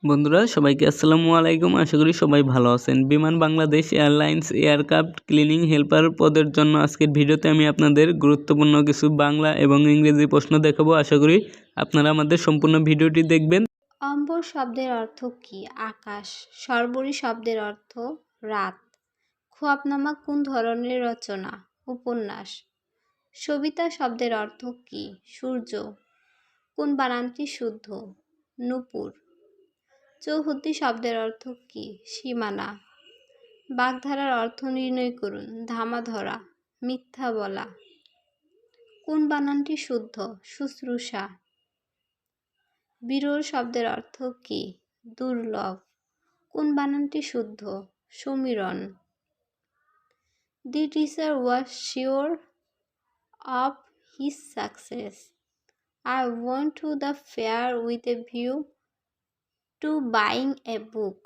বন্ধুরা সবাইকে আসসালামু আলাইকুম। আশা করি সবাই ভালো আছেন। বিমান Bangladesh airlines aircraft cleaning helper পদের জন্য আজকের ভিডিওতে আমি আপনাদের গুরুত্বপূর্ণ কিছু বাংলা এবং ইংরেজি প্রশ্ন দেখাবো। আশা করি আপনারা আমাদের সম্পূর্ণ ভিডিওটি দেখবেন। অম্বর শব্দের অর্থ কি? আকাশ। শর্বরী শব্দের অর্থ রাত। খোয়াবনামা কোন ধরনের রচনা? উপন্যাস। সবিতা শব্দের অর্থ কি? সূর্য। কোন বানানটি শুদ্ধ? নূপুর। চৌহদ্দি শব্দের অর্থ কি? সীমানা। বাগধারার অর্থ নির্ণয় করুন। ধামা ধরা, মিথ্যা বলা। কোন বানানটি শুদ্ধ? শুশ্রূষা। বিরল শব্দের অর্থ কি? দুর্লভ। কোন বানানটি শুদ্ধ? সমীরণ। The teacher was sure of his success. I went to the fair with a view to buying a book.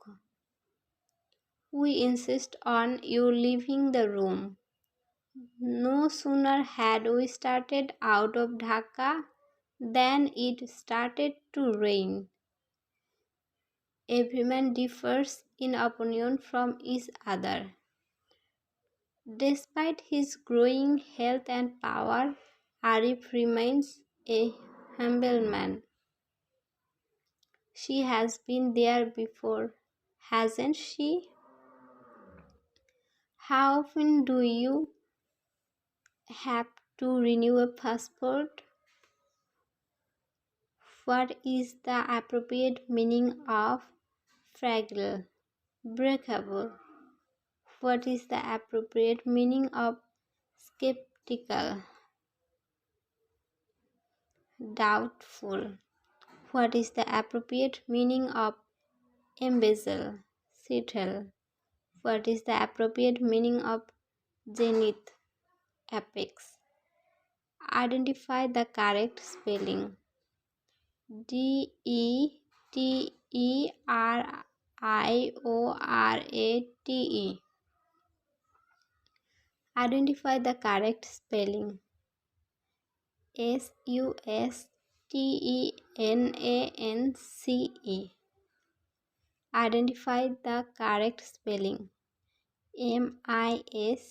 We insist on you leaving the room. No sooner had we started out of Dhaka than it started to rain. Every man differs in opinion from each other. Despite his growing health and power, Arif remains a humble man. She has been there before, hasn't she? How often do you have to renew a passport? What is the appropriate meaning of fragile? Breakable. What is the appropriate meaning of skeptical? Doubtful. What is the appropriate meaning of embezzle? Settle. What is the appropriate meaning of zenith? Apex. Identify the correct spelling. Deteriorate. Identify the correct spelling. Sustenance. Identify the correct spelling. Miscellaneous.